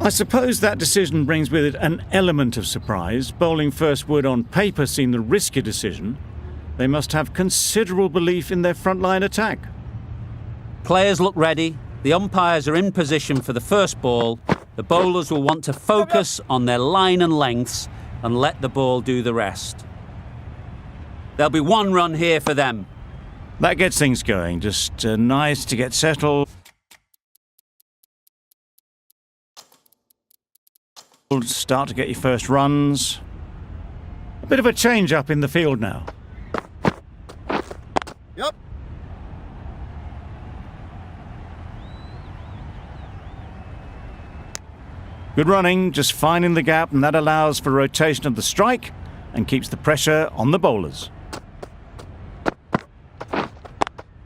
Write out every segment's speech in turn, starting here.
I suppose that decision brings with it an element of surprise. Bowling first would on paper seem the risky decision. They must have considerable belief in their frontline attack. Players look ready. The umpires are in position for the first ball. The bowlers will want to focus on their line and lengths and let the ball do the rest. There'll be 1 run here for them. That gets things going. Just nice to get settled. Start to get your first runs. A bit of a change up in the field now. Yep. Good running, just finding the gap, and that allows for rotation of the strike and keeps the pressure on the bowlers.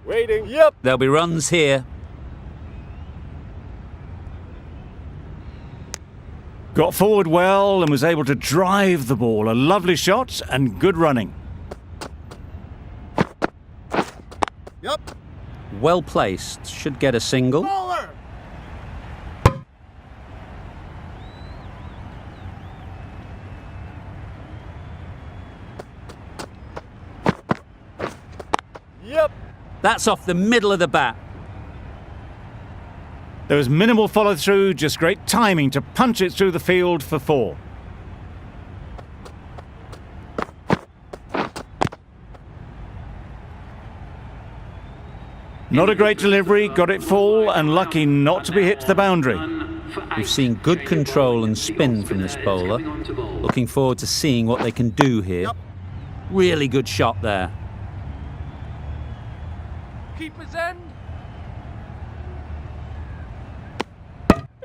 Waiting. Yep. There'll be runs here. Got forward well and was able to drive the ball. A lovely shot and good running. Yep. Well placed. Should get a single. Bowler. Yep. That's off the middle of the bat. There was minimal follow through, just great timing to punch it through the field for 4. Not a great delivery, got it full and lucky not to be hit to the boundary. We've seen good control and spin from this bowler. Looking forward to seeing what they can do here. Really good shot there. Keeper's end.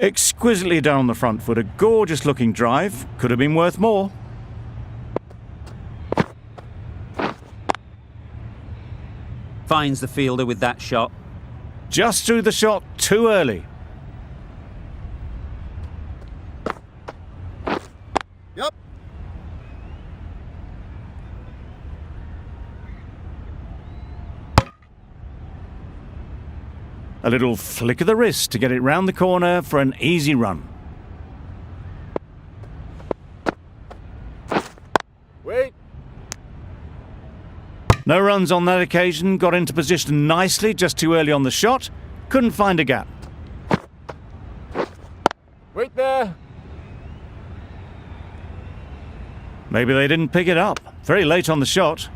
Exquisitely done on the front foot, a gorgeous looking drive. Could have been worth more. Finds the fielder with that shot. Just threw the shot too early. Yep. A little flick of the wrist to get it round the corner for an easy run. Wait. No runs on that occasion, got into position nicely, just too early on the shot. Couldn't find a gap. Wait there. Maybe they didn't pick it up. Very late on the shot.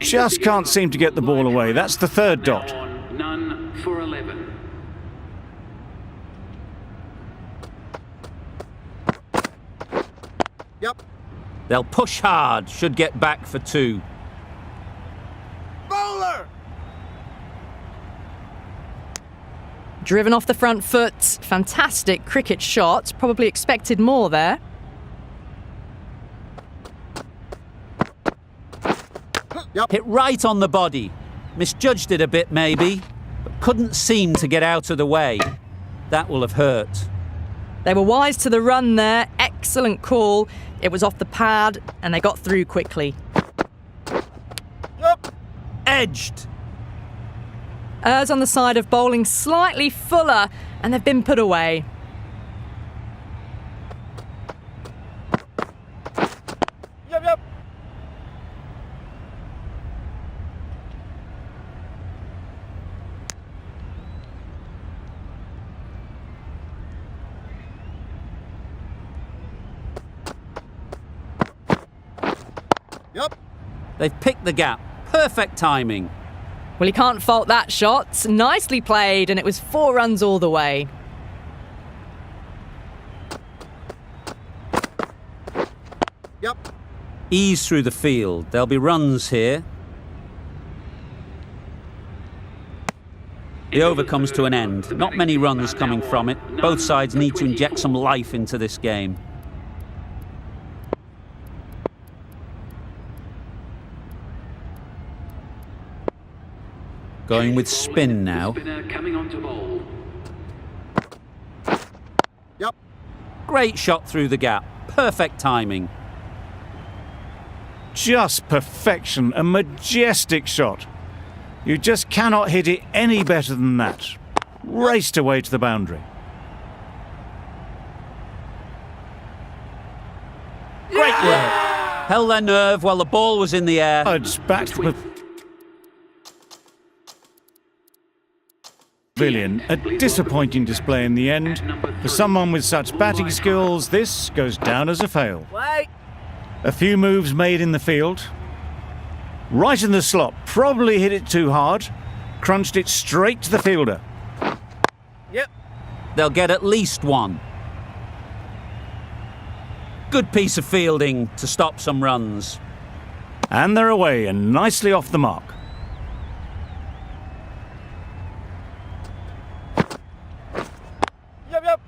Just can't seem to get the ball away. That's the 3rd dot. None for 11. Yep. They'll push hard. Should get back for 2. Bowler. Driven off the front foot. Fantastic cricket shot. Probably expected more there. Yep. Hit right on the body. Misjudged it a bit maybe, but couldn't seem to get out of the way. That will have hurt. They were wise to the run there. Excellent call. It was off the pad and they got through quickly. Yep. Edged. Errs on the side of bowling slightly fuller and they've been put away. Yep. Yep. Yep. They've picked the gap. Perfect timing. Well, you can't fault that shot. Nicely played, and it was 4 runs all the way. Yep. Ease through the field. There'll be runs here. The over comes to an end. Not many runs coming from it. Both sides need to inject some life into this game. Going with spin now. Coming on to bowl. Yep. Great shot through the gap. Perfect timing. Just perfection, a majestic shot. You just cannot hit it any better than that. Raced away to the boundary. Great work. Held their nerve while the ball was in the air. It's back to the pavilion. A disappointing display in the end. For someone with such batting skills, this goes down as a fail. Wait. A few moves made in the field. Right in the slot. Probably hit it too hard. Crunched it straight to the fielder. Yep. They'll get at least one. Good piece of fielding to stop some runs. And they're away and nicely off the mark. Yep, yep.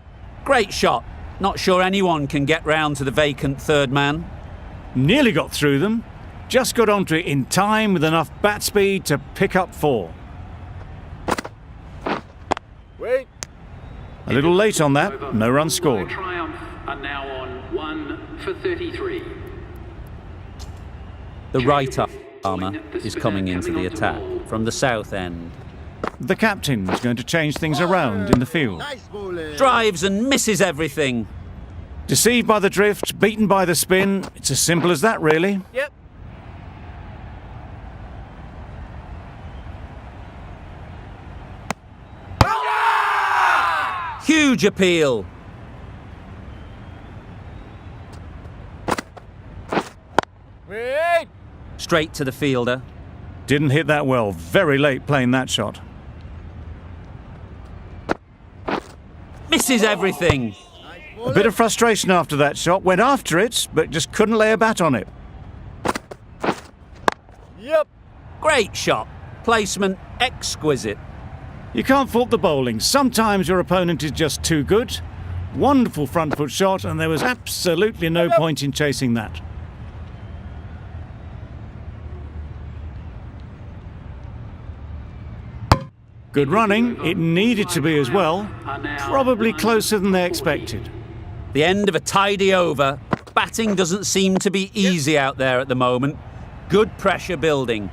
Great shot. Not sure anyone can get round to the vacant third man. Nearly got through them. Just got onto it in time with enough bat speed to pick up 4. Wait. A little late on that. No run scored. Triumph are now on 1 for 33. The right armour is coming into the attack from the south end. The captain's going to change things around in the field. Nice bowling. Drives and misses everything. Deceived by the drift, beaten by the spin. It's as simple as that, really. Yep. Huge appeal. Wait. Straight to the fielder. Didn't hit that well. Very late playing that shot. Misses everything. A bit of frustration after that shot. Went after it, but just couldn't lay a bat on it. Yep. Great shot. Placement exquisite. You can't fault the bowling. Sometimes your opponent is just too good. Wonderful front foot shot, and there was absolutely no point in chasing that. Good running. It needed to be as well. Probably closer than they expected. The end of a tidy over. Batting doesn't seem to be easy out there at the moment. Good pressure building.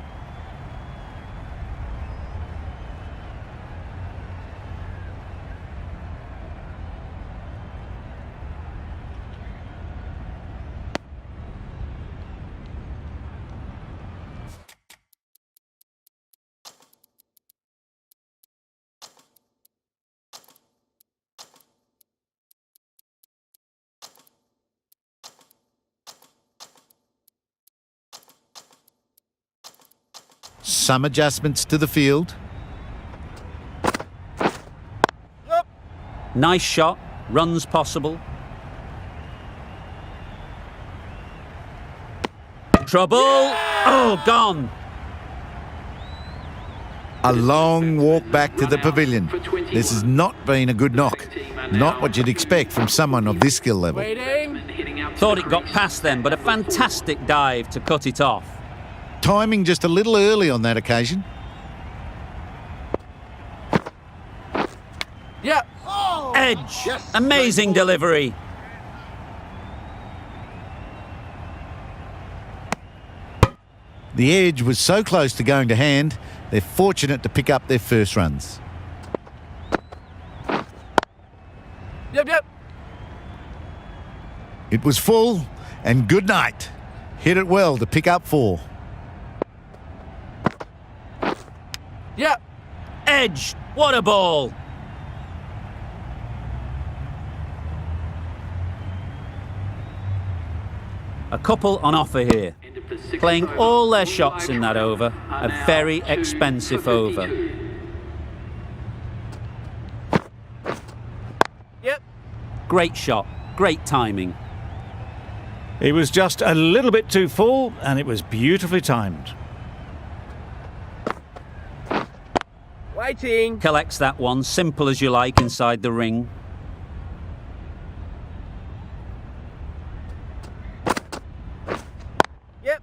Some adjustments to the field. Yep. Nice shot. Runs possible. Trouble. Oh, gone. A long walk back to the pavilion. This has not been a good knock. Not what you'd expect from someone of this skill level. Waiting. Thought it got past them, but a fantastic dive to cut it off. Timing just a little early on that occasion. Yep. Edge. Yes. Amazing delivery. The edge was so close to going to hand, they're fortunate to pick up their first runs. Yep, yep. It was full, and good night. Hit it well to pick up 4. Yep. Edge. What a ball. A couple on offer here. Playing all their shots in that over. A very expensive over. Yep. Great shot. Great timing. It was just a little bit too full, and it was beautifully timed. Waiting. Collects that one. Simple as you like inside the ring. Yep.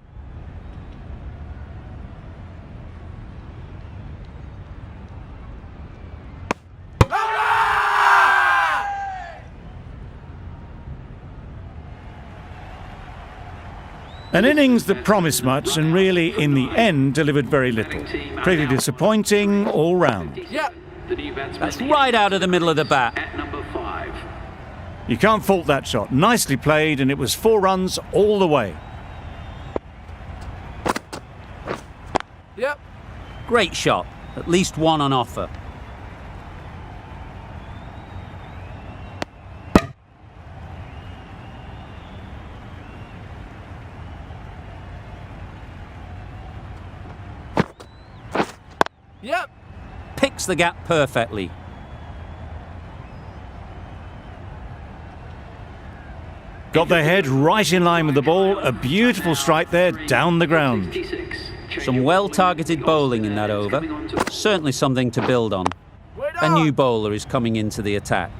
An innings that promised much and really, in the end, delivered very little. Pretty disappointing all round. Yep. That's right out of the middle of the bat. At number 5. You can't fault that shot. Nicely played, and it was 4 runs all the way. Yep. Great shot. At least one on offer. Yep. Picks the gap perfectly. Got their head right in line with the ball. A beautiful strike there down the ground. 66. Some well-targeted bowling in that over. Certainly something to build on. Wait A on. new bowler is coming into the attack.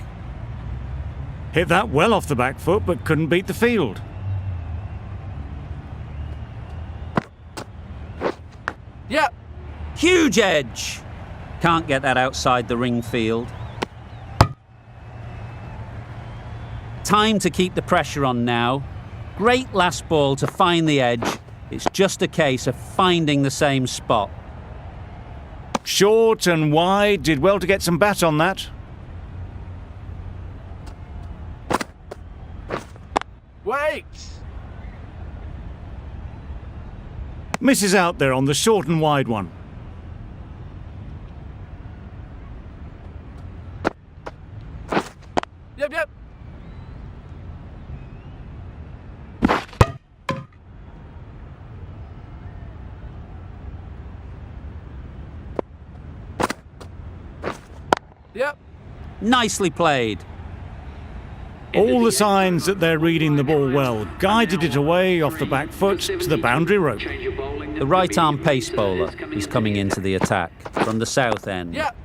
Hit that well off the back foot, but couldn't beat the field. Yep. Huge edge! Can't get that outside the ring field. Time to keep the pressure on now. Great last ball to find the edge. It's just a case of finding the same spot. Short and wide, did well to get some bat on that. Wait. Misses out there on the short and wide one. Yep, yep. Yep. Nicely played. All the signs that they're reading the ball well. Guided it away off the back foot to the boundary rope. The right-arm pace bowler is coming into the attack from the south end. Yep.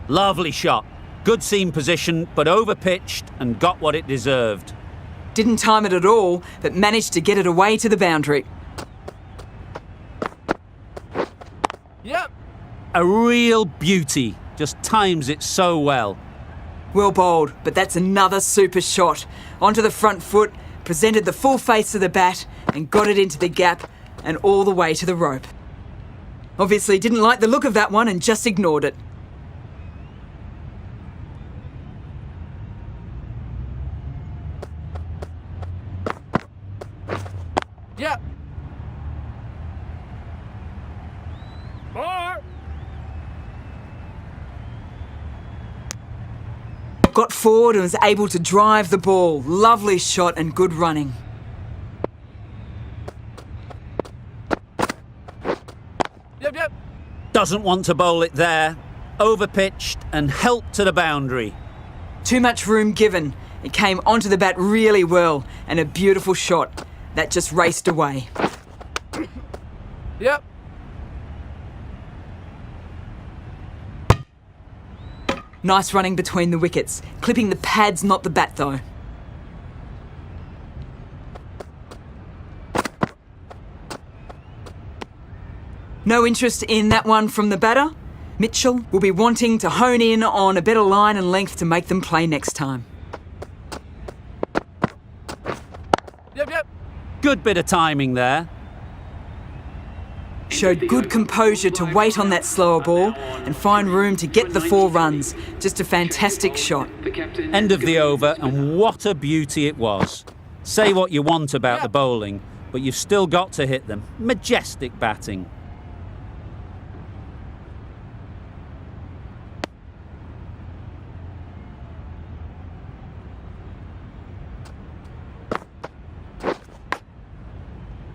Lovely shot. Good seam position, but over-pitched and got what it deserved. Didn't time it at all, but managed to get it away to the boundary. Yep. A real beauty. Just times it so well. Well bowled, but that's another super shot. Onto the front foot, presented the full face of the bat and got it into the gap and all the way to the rope. Obviously didn't like the look of that one and just ignored it. Yep. More. Got forward and was able to drive the ball. Lovely shot and good running. Yep, yep. Doesn't want to bowl it there. Over-pitched and helped to the boundary. Too much room given. It came onto the bat really well and a beautiful shot. That just raced away. Yep. Nice running between the wickets. Clipping the pads, not the bat though. No interest in that one from the batter. Mitchell will be wanting to hone in on a better line and length to make them play next time. Yep, yep. Good bit of timing there. Showed good composure to wait on that slower ball and find room to get the 4 runs. Just a fantastic shot. End of the over, and what a beauty it was. Say what you want about the bowling, but you've still got to hit them. Majestic batting.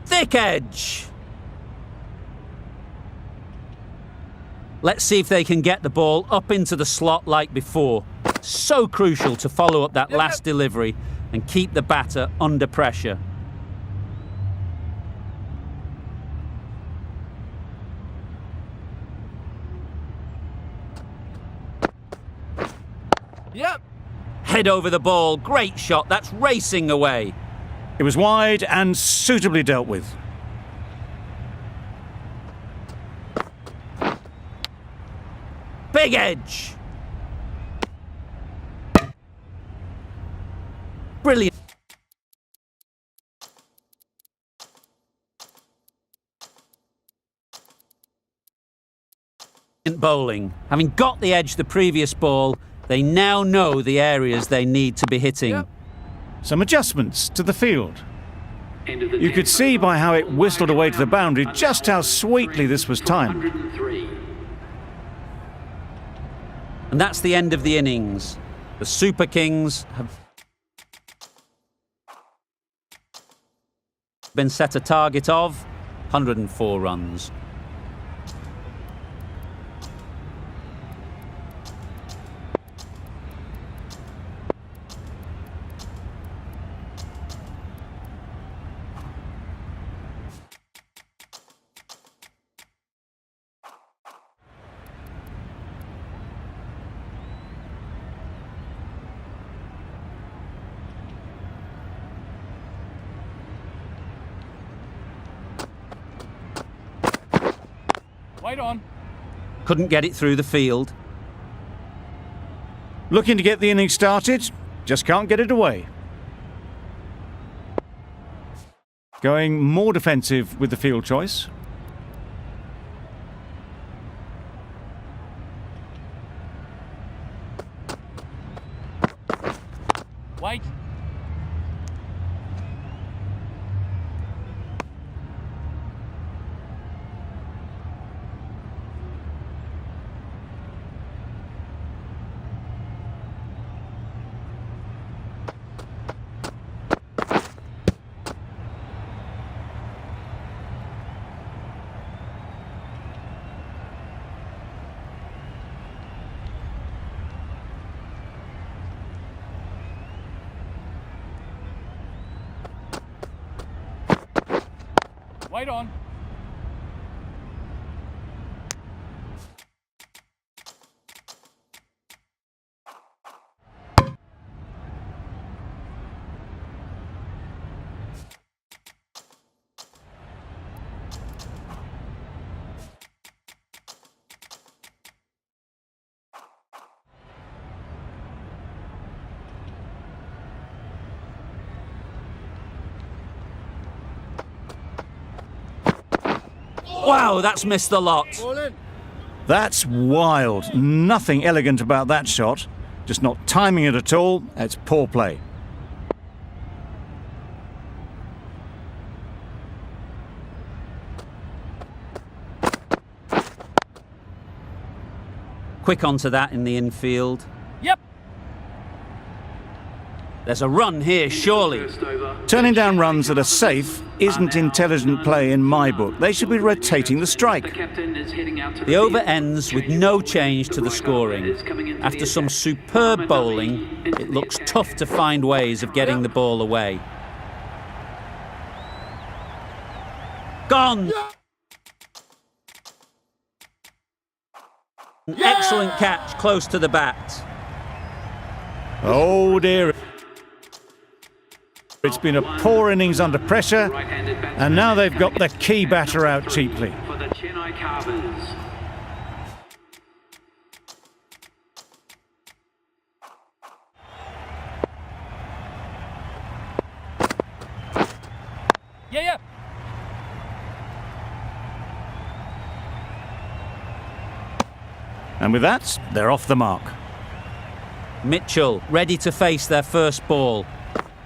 Thick edge. Let's see if they can get the ball up into the slot like before. So crucial to follow up that last delivery and keep the batter under pressure. Yep. Head over the ball. Great shot. That's racing away. It was wide and suitably dealt with. Big edge. Brilliant. bowling. Having got the edge the previous ball, they now know the areas they need to be hitting. Yep. Some adjustments to the field. End of the You could 10th see by how it ball, whistled away to the boundary round, just how sweetly this was timed. 103. And that's the end of the innings. The Super Kings have been set a target of 104 runs. Wait on. Couldn't get it through the field. Looking to get the innings started, just can't get it away. Going more defensive with the field choice. Wait. Wait on. Wow, that's missed the lot. Ball in. That's wild. Nothing elegant about that shot. Just not timing it at all. It's poor play. Quick onto that in the infield. Yep. There's a run here, surely. First over. Turning down runs that are safe isn't intelligent play in my book. They should be rotating the The strike. captain is heading out to The over ends with no change to the scoring. After some superb bowling, it looks tough to find ways of getting the ball away. Gone! An excellent catch close to the bat. Oh dear. It's been a poor innings under pressure, Right-handed batsman and now they've got the key batter out cheaply. for the Chennai Carvers. Yeah. And with that, they're off the mark. Mitchell ready to face their first ball.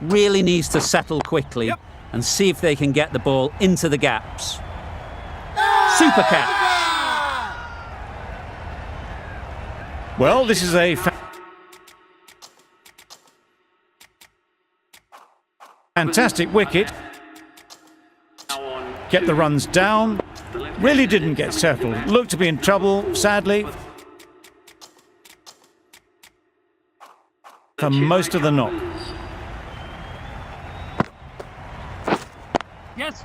Really needs to settle quickly Yep. and see if they can get the ball into the gaps. Super catch! Well, this is a fantastic wicket. Now on Get the runs down. Really didn't get settled. Looked to be in trouble, sadly, for most of the knock. Yes.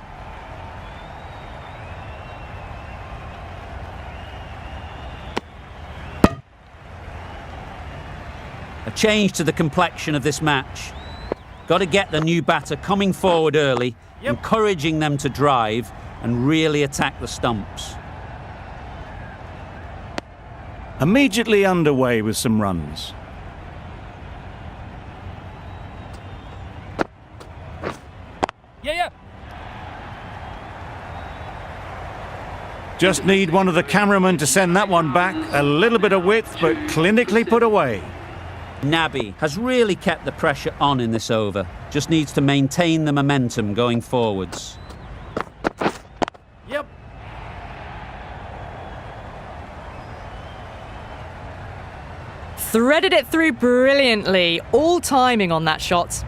A change to the complexion of this match. Got to get the new batter coming forward early, Yep. encouraging them to drive and really attack the stumps. Immediately underway with some runs. Yeah. Just need one of the cameramen to send that one back. A little bit of width, but clinically put away. Nabby has really kept the pressure on in this over. Just needs to maintain the momentum going forwards. Yep. Threaded it through brilliantly. All timing on that shot.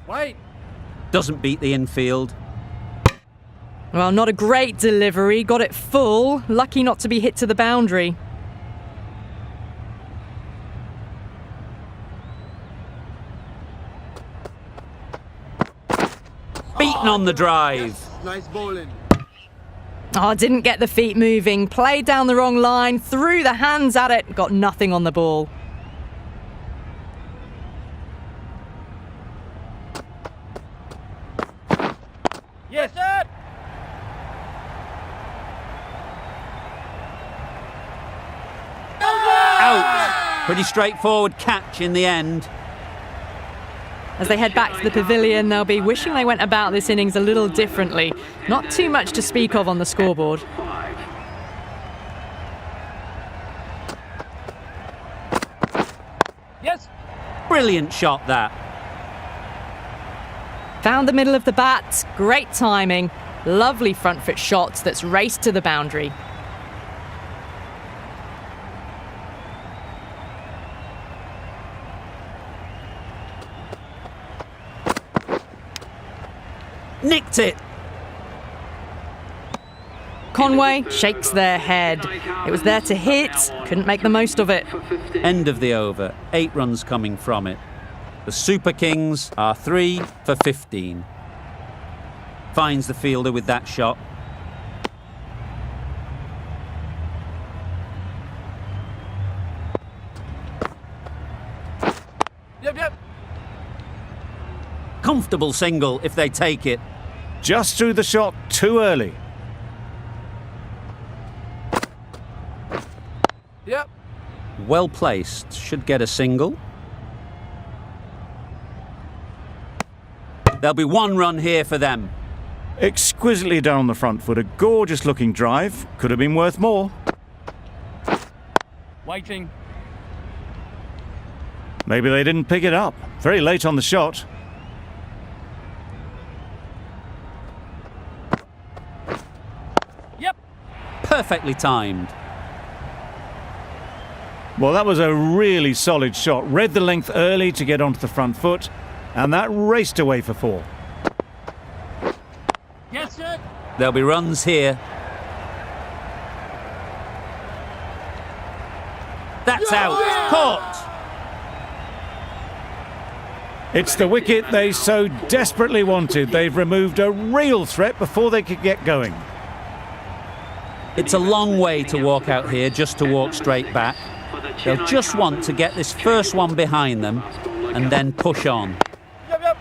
Wait. Doesn't beat the infield. Well, not a great delivery. Got it full. Lucky not to be hit to the boundary. Beaten on the drive. Nice bowling. Oh, didn't get the feet moving. Played down the wrong line. Threw the hands at it. Got nothing on the ball. Yes, sir. Out. Pretty straightforward catch in the end. As they head back to the pavilion, they'll be wishing they went about this innings a little differently. Not too much to speak of on the scoreboard. 5. Yes. Brilliant shot that. Found the middle of the bat. Great timing. Lovely front foot shot that's raced to the boundary. Nicked it. Conway shakes their head. It was there to hit, couldn't make the most of it. End of the over. 8 runs coming from it. The Super Kings are 3 for 15. Finds the fielder with that shot. Yep. Comfortable single if they take it. Just threw the shot too early. Yep. Well placed. Should get a single. There'll be 1 run here for them. Exquisitely done on the front foot. A gorgeous looking drive. Could have been worth more. Waiting. Maybe they didn't pick it up. Very late on the shot. Yep. Perfectly timed. Well, that was a really solid shot. Read the length early to get onto the front foot, and that raced away for 4. Yes, sir. There'll be runs here. That's out. Caught. It's the wicket they so desperately wanted. They've removed a real threat before they could get going. It's a long way to walk out here just to walk straight back. They'll just want to get this first one behind them and then push on. Yep.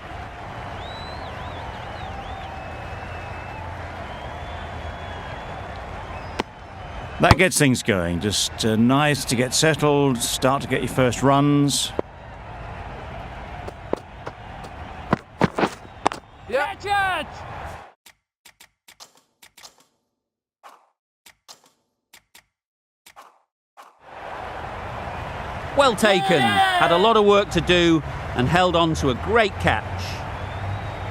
That gets things going. Just nice to get settled, start to get your first runs. Catch it. Well taken. Had a lot of work to do and held on to a great catch.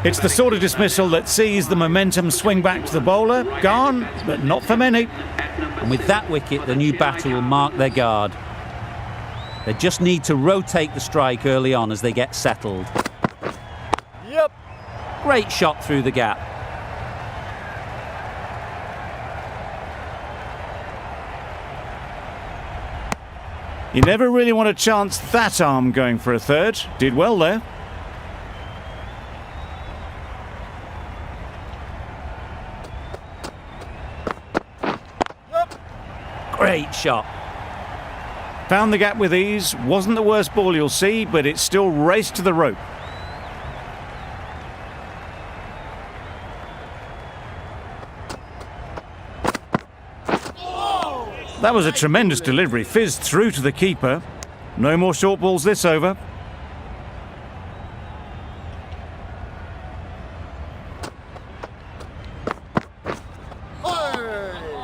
It's the sort of dismissal that sees the momentum swing back to the bowler. Gone, but not for many. And with that wicket, the new batter will mark their guard. They just need to rotate the strike early on as they get settled. Yep. Great shot through the gap. You never really want to chance that arm going for a third. Did well there. Great shot. Found the gap with ease. Wasn't the worst ball you'll see, but it still raced to the rope. That was a tremendous delivery. Fizzed through to the keeper. No more short balls this over.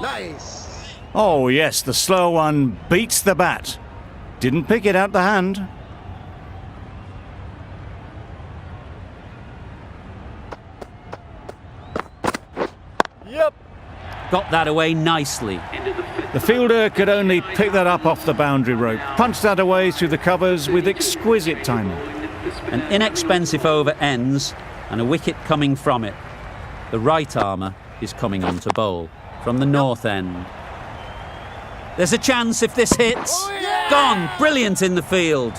Nice. Oh yes, the slower one beats the bat. Didn't pick it out the hand. Yep. Got that away nicely. The fielder could only pick that up off the boundary rope. Punched that away through the covers with exquisite timing. An inexpensive over ends and a wicket coming from it. The right armour is coming on to bowl from the north end. There's a chance if this hits. Gone. Brilliant in the field.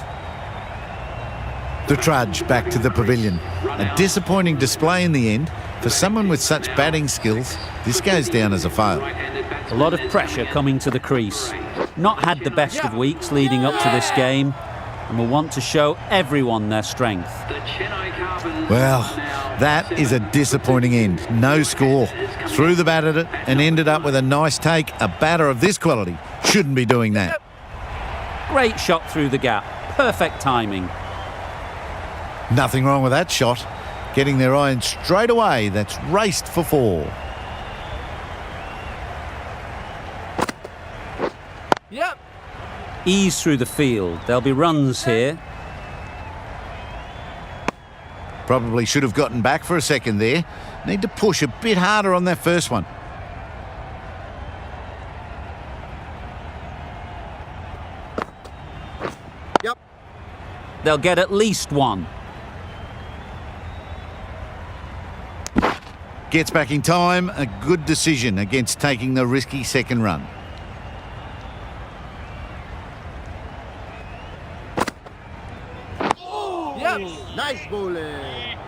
The trudge back to the pavilion. A disappointing display in the end. For someone with such batting skills, this goes down as a fail. A lot of pressure coming to the crease. Not had the best of weeks leading up to this game and will want to show everyone their strength. Well, that is a disappointing end. No score. Threw the bat at it and ended up with a nice take. A batter of this quality shouldn't be doing that. Great shot through the gap. Perfect timing. Nothing wrong with that shot. Getting their iron straight away. That's raced for 4. Yep. Ease through the field. There'll be runs here. Probably should have gotten back for a second there. Need to push a bit harder on that first one. Yep. They'll get at least one. Gets back in time. A good decision against taking the risky second run. Yep. Nice bowling.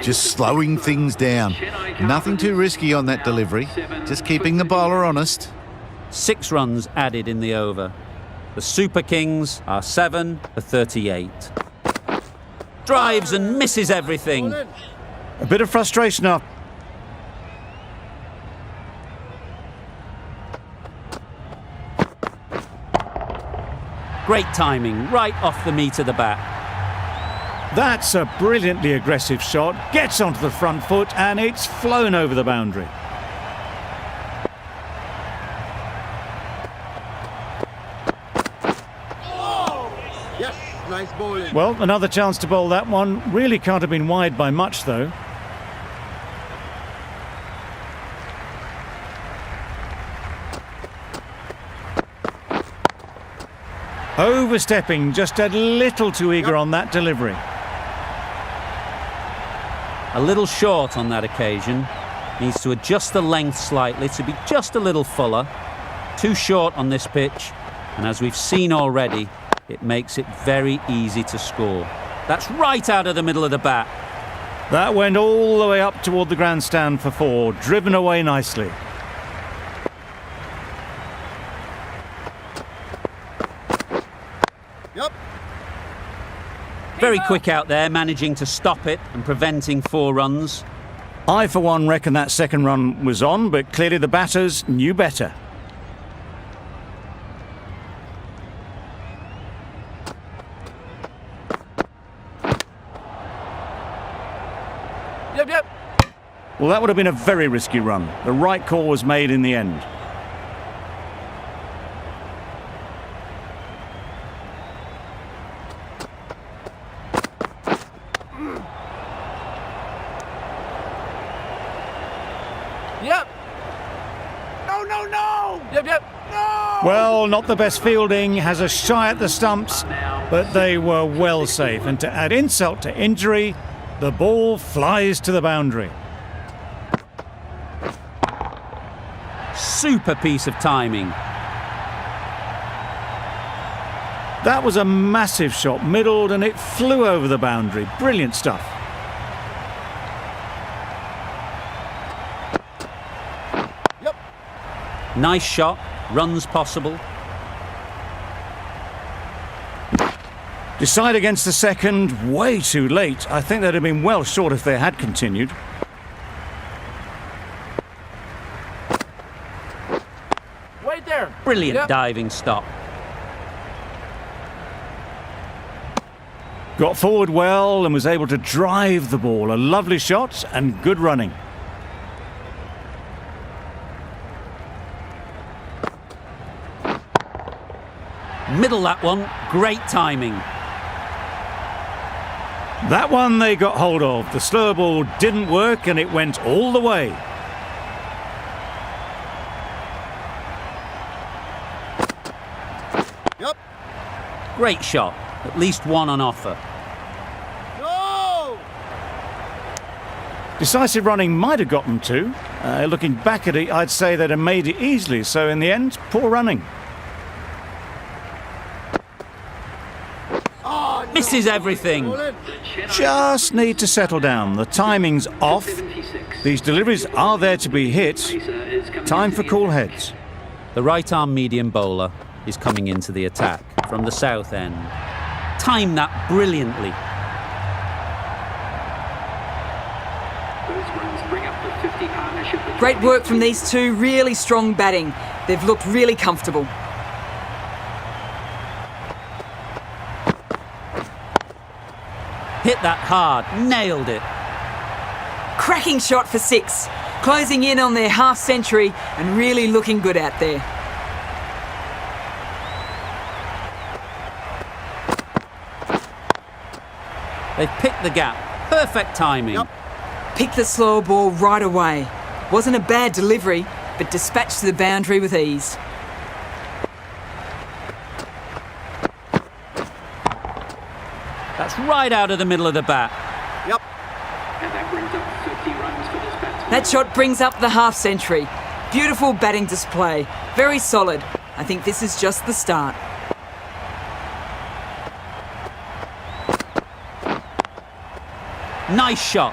Just slowing things down. Nothing too risky on that delivery. Just keeping the bowler honest. 6 runs added in the over. The Super Kings are 7 for 38. Drives and misses everything. A bit of frustration up. Great timing, right off the meat of the bat. That's a brilliantly aggressive shot. Gets onto the front foot and it's flown over the boundary. Yes. Nice bowling. Well, another chance to bowl that one. Really can't have been wide by much though. Overstepping, just a little too eager on that delivery. A little short on that occasion. Needs to adjust the length slightly to be just a little fuller. Too short on this pitch. And as we've seen already, it makes it very easy to score. That's right out of the middle of the bat. That went all the way up toward the grandstand for 4. Driven away nicely. Yep. Very quick out there, managing to stop it and preventing 4 runs. I, for one, reckon that second run was on, but clearly the batters knew better. Yep. Yep. Well, that would have been a very risky run. The right call was made in the end. Yep. No, no, no. Yep, yep. No. Well, not the best fielding, has a shy at the stumps, but they were well safe. And to add insult to injury, the ball flies to the boundary. Super piece of timing. That was a massive shot, middled, and it flew over the boundary. Brilliant stuff. Yep. Nice shot, runs possible. Decide against the second, way too late. I think they'd have been well short if they had continued. Wait there. Brilliant Yep. diving stop. Got forward well and was able to drive the ball. A lovely shot and good running. Middle that one, great timing. That one they got hold of. The slower ball didn't work and it went all the way. Yep. Great shot, at least one on offer. No! Decisive running might have got them two. Looking back at it, I'd say they'd have made it easily. So in the end, poor running. Oh, no. Misses everything. Bowling. Just need to settle down. The timing's off. These deliveries are there to be hit. Time for cool heads. The right-arm medium bowler is coming into the attack from the south end. Timed that brilliantly. Great work from these two, really strong batting. They've looked really comfortable. Hit that hard, nailed it. Cracking shot for 6. Closing in on their half century and really looking good out there. They've picked the gap. Perfect timing. Yep. Picked the slower ball right away. Wasn't a bad delivery, but dispatched to the boundary with ease. That's right out of the middle of the bat. Yep. And that brings up 50 runs for this batsman. That shot brings up the half century. Beautiful batting display. Very solid. I think this is just the start. Nice shot.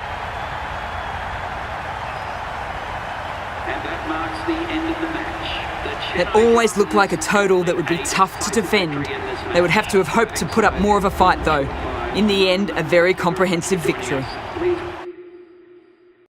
And that marks the end of the match. It always looked like a total that would be tough to defend. They would have to have hoped to put up more of a fight though. In the end, a very comprehensive victory.